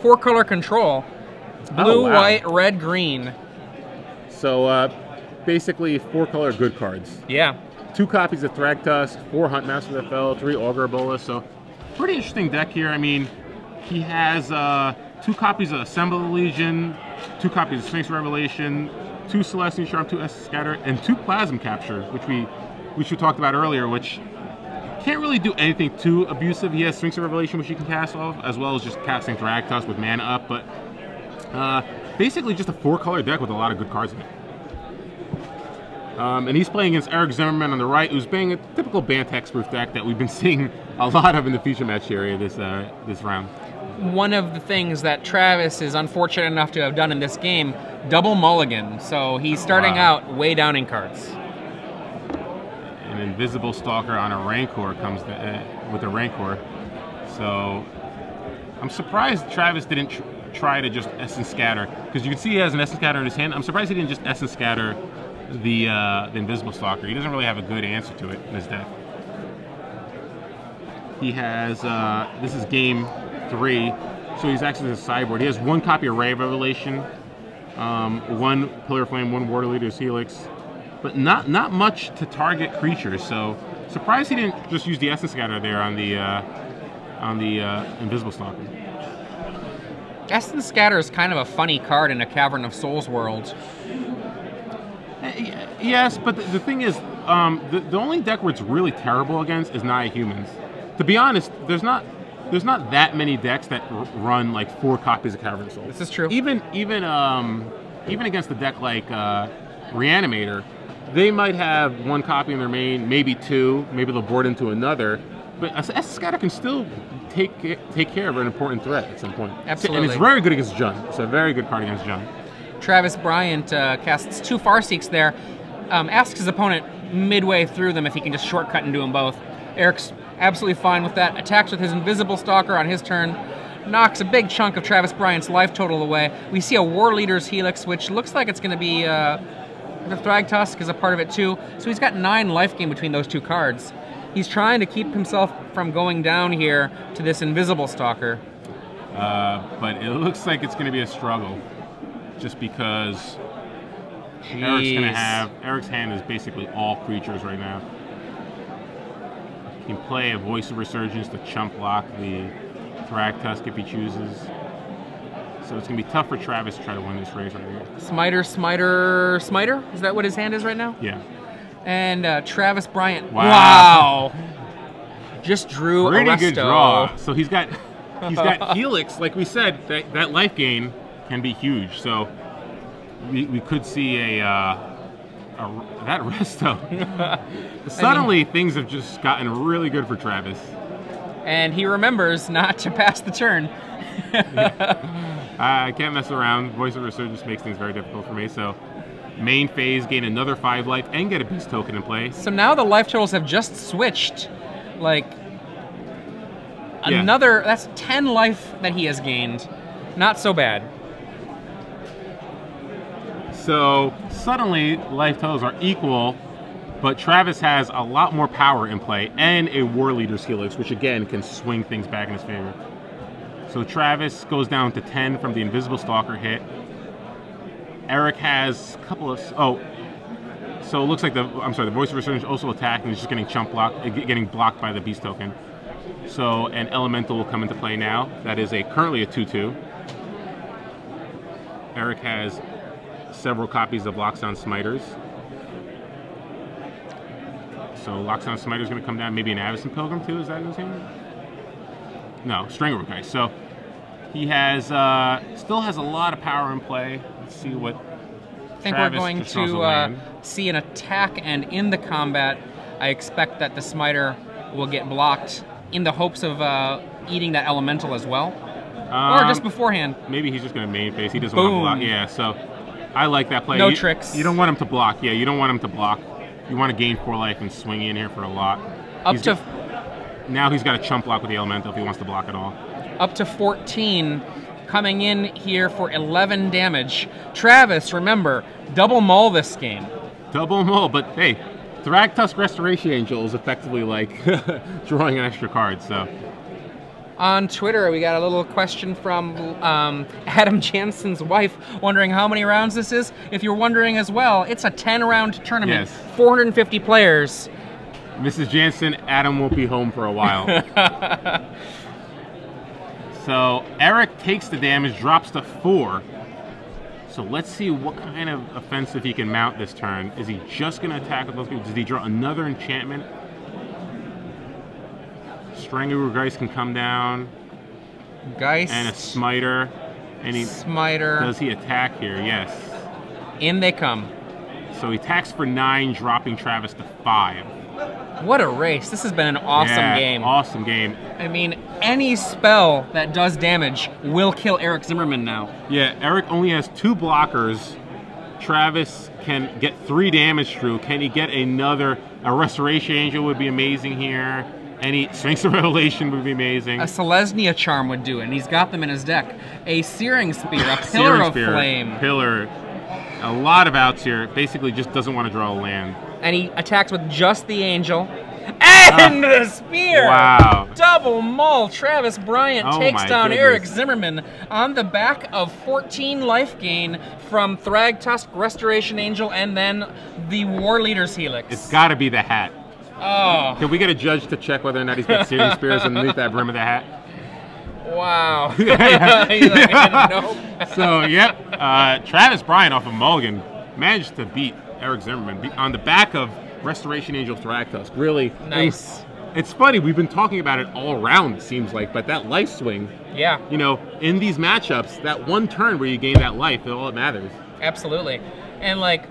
four color control. Blue, white, red, green. So basically 4 color good cards. Yeah. 2 copies of Thragtusk, 4 Huntmaster FL, 3 Augur Bolas. So pretty interesting deck here. I mean, he has 2 copies of Assemble the Legion, 2 copies of Sphinx Revelation, 2 Celestial Charm, 2 Essence Scatter, and 2 Plasm Capture, which we talked about earlier, which can't really do anything too abusive. He has Sphinx Revelation, which you can cast off, as well as just casting Thragtusk with mana up, but basically just a 4 color deck with a lot of good cards in it. And he's playing against Eric Zimmerman on the right, who's playing a typical Bant hexproof deck that we've been seeing a lot of in the feature match area this round. One of the things that Travis is unfortunate enough to have done in this game, double mulligan. So he's starting out way down in cards. An Invisible Stalker on a Rancor comes with a Rancor. So I'm surprised Travis didn't try to just Essence Scatter, because you can see he has an Essence Scatter in his hand. I'm surprised he didn't just Essence Scatter the Invisible Stalker. He doesn't really have a good answer to it in his deck. He has, this is game 3, so he's actually a sideboard. He has 1 copy of Ray of Revelation, 1 Pillar of Flame, 1 Water Leader's Helix, but not much to target creatures. So surprised he didn't just use the Essence Scatter there on the Invisible Stalker. Essence Scatter is kind of a funny card in a Cavern of Souls world. Yes, but the thing is, the only deck where it's really terrible against is Naya Humans. To be honest, there's not that many decks that run like 4 copies of Cavern of Souls. This is true. Even against a deck like Reanimator, they might have 1 copy in their main, maybe 2, maybe they'll board into another. But Essence Scatter can still take care of an important threat at some point. Absolutely. And it's very good against Jund. It's a very good card against Jund. Travis Bryant casts 2 Farseeks there, asks his opponent midway through them if he can just shortcut and do them both. Eric's absolutely fine with that. Attacks with his Invisible Stalker on his turn, knocks a big chunk of Travis Bryant's life total away. We see a War Leader's Helix, which looks like it's going to be the Thragtusk is a part of it too. So he's got 9 life gain between those 2 cards. He's trying to keep himself from going down here to this Invisible Stalker. But it looks like it's going to be a struggle. Just because Eric's hand is basically all creatures right now. He can play a Voice of Resurgence to chump block the Thragtusk if he chooses. So it's going to be tough for Travis to try to win this race right here. Smiter. Is that what his hand is right now? Yeah. And Travis Bryant. Wow. Just drew pretty Arresto. Good draw. So he's got Helix. Like we said, that life gain can be huge, so we could see that resto. Suddenly, things have just gotten really good for Travis. And he remembers not to pass the turn. I can't mess around. Voice of Resurgence makes things very difficult for me, so main phase, gain another 5 life, and get a Beast token in play. So now the life totals have just switched. Like, that's 10 life that he has gained. Not so bad. So suddenly, life totals are equal, but Travis has a lot more power in play and a War Leader's Helix, which again can swing things back in his favor. So Travis goes down to 10 from the Invisible Stalker hit. Eric has a couple of... so it looks like the Voice of Resurgence also attacked and is just getting getting blocked by the Beast token. So an Elemental will come into play now. That is currently a 2/2. Eric has several copies of Lockdown Smiters. So Lockdown Smiter is going to come down. Maybe an Avacyn Pilgrim too. Is that his hand? No, Stringer. Okay, so he has still has a lot of power in play. Let's see what. I think Travis we're going to see an attack, and in the combat, I expect that the Smiter will get blocked in the hopes of eating that Elemental as well, or just beforehand. Maybe he's just going to main phase. He doesn't want to block. Yeah, so I like that play. No tricks. You don't want him to block. Yeah, you don't want him to block. You want to gain 4 life and swing in here for a lot. Now he's got a chump block with the Elemental if he wants to block at all. Up to 14, coming in here for 11 damage. Travis, remember, double mull this game. Double mull, but hey, Thragtusk Restoration Angel is effectively like drawing an extra card, so On Twitter, we got a little question from Adam Jansen's wife, wondering how many rounds this is. If you're wondering as well, it's a 10-round tournament, Yes. 450 players. Mrs. Jansen, Adam won't be home for a while. So Eric takes the damage, drops to 4. So let's see what kind of offensive he can mount this turn. Is he just going to attack with those people? Does he draw another enchantment? Strangler Geist can come down. Geist. And a Smiter. And he Smiter. Does he attack here? Yes. In they come. So he attacks for 9, dropping Travis to 5. What a race. This has been an awesome game. Awesome game. I mean, any spell that does damage will kill Eric Zimmerman now. Yeah, Eric only has 2 blockers. Travis can get 3 damage through. Can he get another? A Restoration Angel would be amazing here. Any Sphinx of Revelation would be amazing. A Selesnya Charm would do it, and he's got them in his deck. A Searing Spear, a Pillar of Flame. Pillar. A lot of outs here. Basically just doesn't want to draw a land. And he attacks with just the Angel. And the Spear! Wow. Double mull. Travis Bryant takes down goodness. Eric Zimmerman on the back of 14 life gain from Thragtusk, Restoration Angel, and then the War Leader's Helix. It's got to be the hat. Oh. Can we get a judge to check whether or not he's got Searing Spears underneath that brim of the hat? Wow. He's like, nope. So, yep. Travis Bryant off of Mulligan managed to beat Eric Zimmerman on the back of Restoration Angel Thragtusk. Really nice. It's funny, we've been talking about it all around, it seems like, but that life swing, yeah. You know, in these matchups, that one turn where you gain that life is all that matters. Absolutely. And like,